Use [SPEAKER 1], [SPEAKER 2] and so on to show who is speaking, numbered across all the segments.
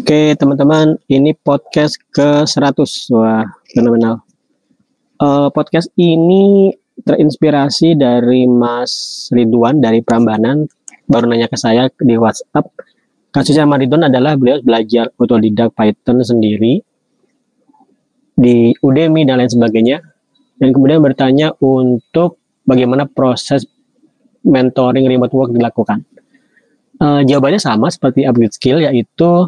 [SPEAKER 1] Oke, teman-teman, ini podcast ke-100. Wah, fenomenal. Podcast ini terinspirasi dari Mas Ridwan dari Prambanan. Baru nanya ke saya di WhatsApp. Kasusnya Mas Ridwan adalah beliau belajar otodidak Python sendiri di Udemy dan lain sebagainya. Dan kemudian bertanya untuk bagaimana proses mentoring remote work dilakukan. Jawabannya sama seperti upgrade skill, yaitu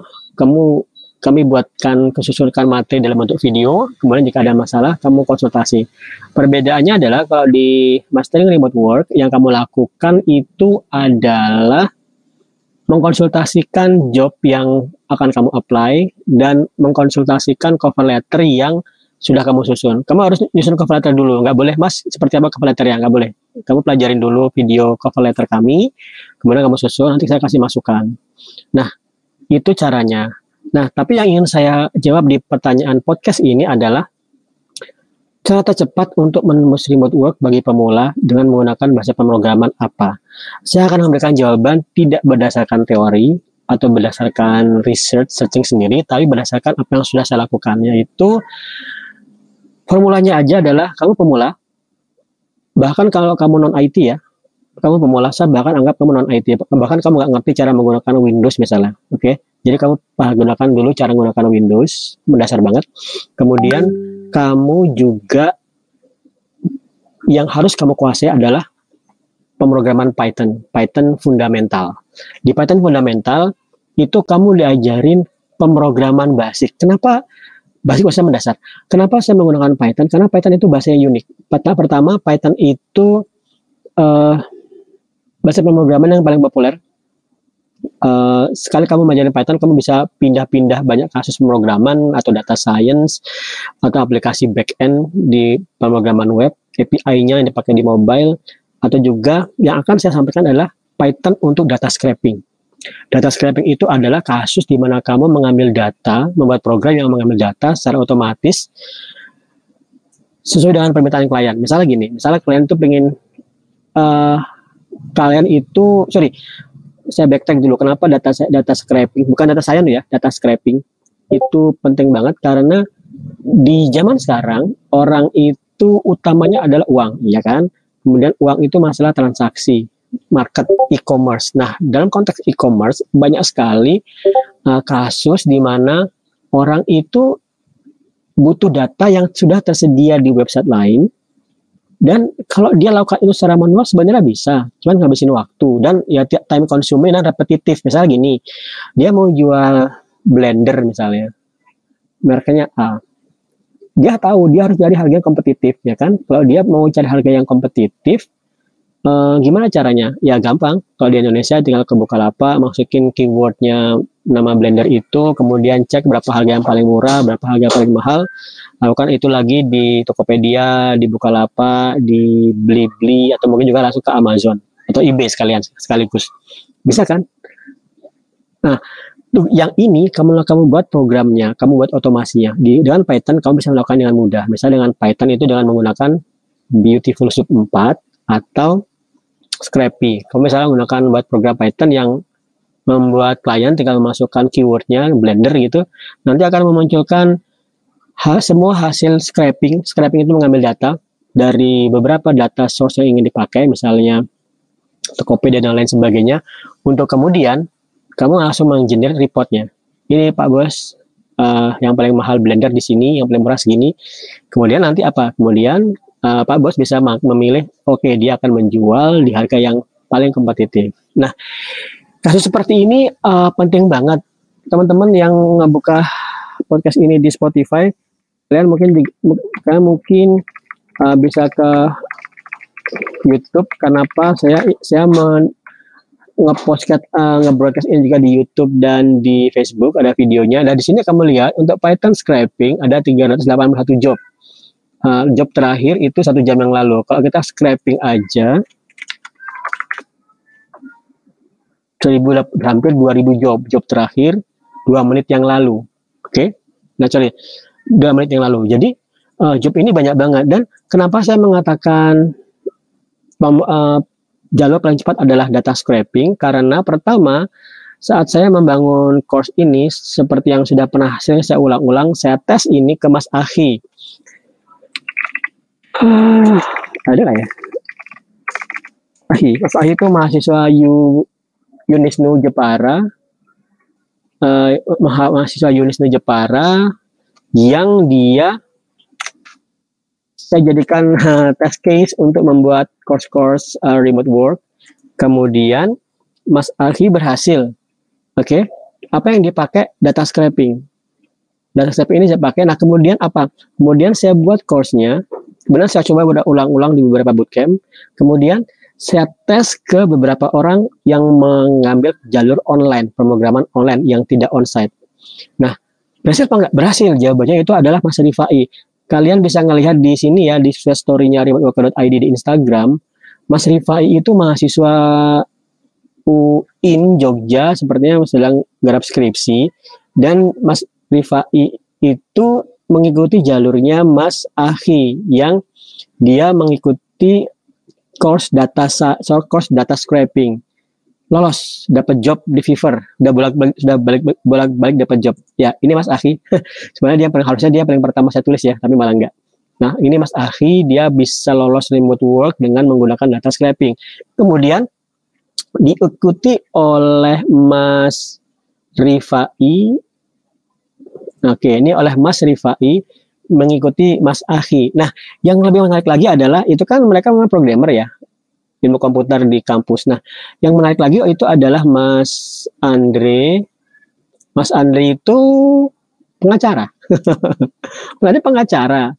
[SPEAKER 1] kami buatkan kesusulkan materi dalam bentuk video, kemudian jika ada masalah kamu konsultasi. Perbedaannya adalah kalau di mastering remote work yang kamu lakukan itu adalah mengkonsultasikan job yang akan kamu apply dan mengkonsultasikan cover letter yang sudah kamu susun. Kamu harus nyusun cover letter dulu, nggak boleh mas seperti apa cover letter ya, nggak boleh. Kamu pelajarin dulu video cover letter kami, kemudian kamu susun, nanti saya kasih masukan. Nah, itu caranya. Nah, tapi yang ingin saya jawab di pertanyaan podcast ini adalah cara tercepat untuk menembus remote work bagi pemula dengan menggunakan bahasa pemrograman apa? Saya akan memberikan jawaban tidak berdasarkan teori atau berdasarkan research searching sendiri, tapi berdasarkan apa yang sudah saya lakukan, yaitu formulanya aja adalah kamu pemula, bahkan kalau kamu non-IT ya, kamu pemula, saya bahkan anggap kamu non-IT, bahkan kamu nggak ngerti cara menggunakan Windows misalnya, oke? Jadi kamu gunakan dulu cara menggunakan Windows, mendasar banget. Kemudian kamu juga yang harus kamu kuasai adalah pemrograman Python fundamental. Di Python fundamental itu kamu diajarin pemrograman basic. Kenapa basic bahasa mendasar? Kenapa saya menggunakan Python? Karena Python itu bahasanya unik. Pertama, Python itu bahasa pemrograman yang paling populer. Sekali kamu belajar Python, kamu bisa pindah-pindah banyak kasus pemrograman atau data science atau aplikasi backend di pemrograman web, API-nya yang dipakai di mobile, atau juga yang akan saya sampaikan adalah Python untuk data scraping. Data scraping itu adalah kasus di mana kamu mengambil data, membuat program yang mengambil data secara otomatis sesuai dengan permintaan klien. Misalnya gini, misalnya klien itu pengen saya backtrack dulu. Kenapa data scraping, bukan data science ya, data scraping itu penting banget karena di zaman sekarang orang itu utamanya adalah uang, ya kan? Kemudian uang itu masalah transaksi, market e-commerce. Nah, dalam konteks e-commerce banyak sekali kasus di mana orang itu butuh data yang sudah tersedia di website lain, dan kalau dia lakukan itu secara manual sebenarnya bisa, cuman ngabisin waktu dan ya time consuming dan repetitif. Misalnya gini, dia mau jual blender misalnya, mereknya A, dia tahu dia harus cari harga yang kompetitif, ya kan? Kalau dia mau cari harga yang kompetitif, gimana caranya? Ya gampang. Kalau di Indonesia tinggal ke Bukalapak, masukin keywordnya nama blender itu, kemudian cek berapa harga yang paling murah, berapa harga yang paling mahal. Lakukan itu lagi di Tokopedia, di Bukalapak, di Blibli, atau mungkin juga langsung ke Amazon atau eBay sekaligus. Bisa kan? Nah, yang ini kamu buat programnya, kamu buat otomasinya. Dengan Python kamu bisa melakukan dengan mudah. Misalnya dengan Python itu dengan menggunakan Beautiful Soup 4 atau Scrappy. Kamu misalnya menggunakan buat program Python yang membuat klien tinggal memasukkan keywordnya blender gitu, nanti akan memunculkan semua hasil scraping. Scraping itu mengambil data dari beberapa data source yang ingin dipakai, misalnya Tokopedia dan lain sebagainya, untuk kemudian kamu langsung menggenerate reportnya. Ini Pak Bos, yang paling mahal blender di sini, yang paling murah segini. Kemudian nanti apa? Kemudian Pak Bos bisa memilih, oke, dia akan menjual di harga yang paling kompetitif. Nah, kasus seperti ini penting banget. Teman-teman yang ngebuka podcast ini di Spotify, kalian mungkin bisa ke YouTube. Kenapa saya nge-broadcast ini juga di YouTube dan di Facebook, ada videonya. Dan di sini kamu lihat untuk Python scraping ada 381 job. Job terakhir itu 1 jam yang lalu. Kalau kita scraping aja hampir 2000 job terakhir 2 menit yang lalu. Oke? Nah, 2 menit yang lalu. Jadi job ini banyak banget. Dan kenapa saya mengatakan jalur paling cepat adalah data scraping? Karena pertama, saat saya membangun course ini, seperti yang sudah pernah saya ulang-ulang, saya tes ini ke Mas Ahi. Ada nggak ya? Mas Ahi itu mahasiswa Unisnu Jepara, mahasiswa Unisnu Jepara, yang dia saya jadikan test case untuk membuat course-course remote work. Kemudian Mas Ahi berhasil. Oke, apa yang dipakai? Data scraping. Data scraping ini saya pakai. Nah, kemudian apa? Kemudian saya buat course-nya. Kemudian saya coba udah ulang-ulang di beberapa bootcamp. Kemudian saya tes ke beberapa orang yang mengambil jalur online, pemrograman online yang tidak onsite. Nah, berhasil apa enggak? Berhasil. Jawabannya itu adalah Mas Rifai. Kalian bisa ngelihat di sini ya, di story-nya remoteworker.id di Instagram. Mas Rifai itu mahasiswa UIN Jogja, sepertinya sedang garap skripsi, dan Mas Rifai itu mengikuti jalurnya Mas Ahi yang dia mengikuti course data scraping, lolos, dapat job di Fiverr, udah bolak-balik dapat job. Ya, ini Mas Ahi. Sebenarnya harusnya dia paling pertama saya tulis ya, tapi malah enggak. Nah, ini Mas Ahi, dia bisa lolos remote work dengan menggunakan data scraping. Kemudian diikuti oleh Mas Rifai. Oke, ini oleh Mas Rifai mengikuti Mas Ahi. Nah, yang lebih menarik lagi adalah itu kan mereka memang programmer ya, ilmu komputer di kampus. Nah, yang menarik lagi itu adalah Mas Andre. Mas Andre itu pengacara. Berarti pengacara,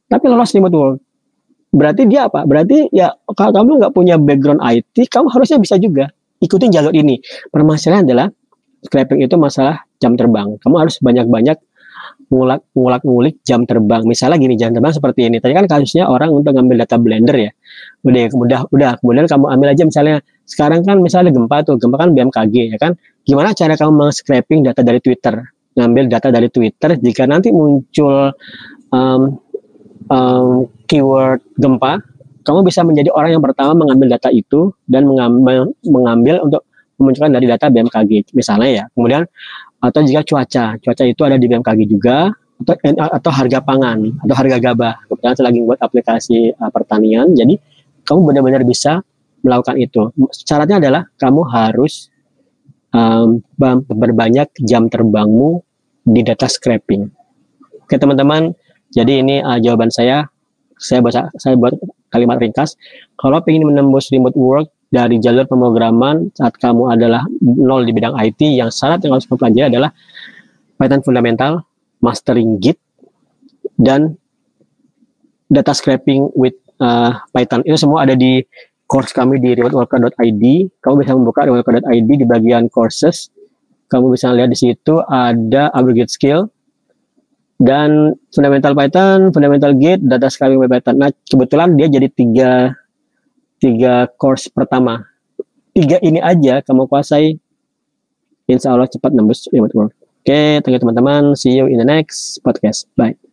[SPEAKER 1] tapi lolos remote work. Berarti dia apa? Berarti ya kalau kamu nggak punya background IT, kamu harusnya bisa juga ikutin jalur ini. Permasalahan adalah scraping itu masalah jam terbang. Kamu harus banyak-banyak ngulik jam terbang. Misalnya gini, jam terbang seperti ini. Tadi kan kasusnya orang untuk ngambil data Blender ya. Udah. Kemudian kamu ambil aja misalnya, sekarang kan misalnya gempa kan BMKG ya kan. Gimana cara kamu meng-scraping data dari Twitter? Ngambil data dari Twitter, jika nanti muncul keyword gempa, kamu bisa menjadi orang yang pertama mengambil data itu dan mengambil untuk memunculkan dari data BMKG misalnya ya. Kemudian atau jika cuaca itu ada di BMKG juga, atau harga pangan atau harga gabah. Kebetulan saya lagi buat aplikasi pertanian, jadi kamu benar-benar bisa melakukan itu. Syaratnya adalah kamu harus berbanyak jam terbangmu di data scraping. Oke teman-teman, jadi ini jawaban saya. Saya buat kalimat ringkas. Kalau ingin menembus remote work dari jalur pemrograman saat kamu adalah nol di bidang IT, yang syarat yang harus kamu pelajari adalah Python fundamental, mastering Git, dan data scraping with Python. Itu semua ada di course kami di remoteworker.id. Kamu bisa membuka remoteworker.id di bagian courses. Kamu bisa lihat di situ ada aggregate skill, dan fundamental Python, fundamental Git, data scraping by Python. Nah, kebetulan dia jadi tiga course pertama. 3 ini aja kamu kuasai, insya Allah cepat nembus remote work. Oke, thank you teman-teman. See you in the next podcast. Bye.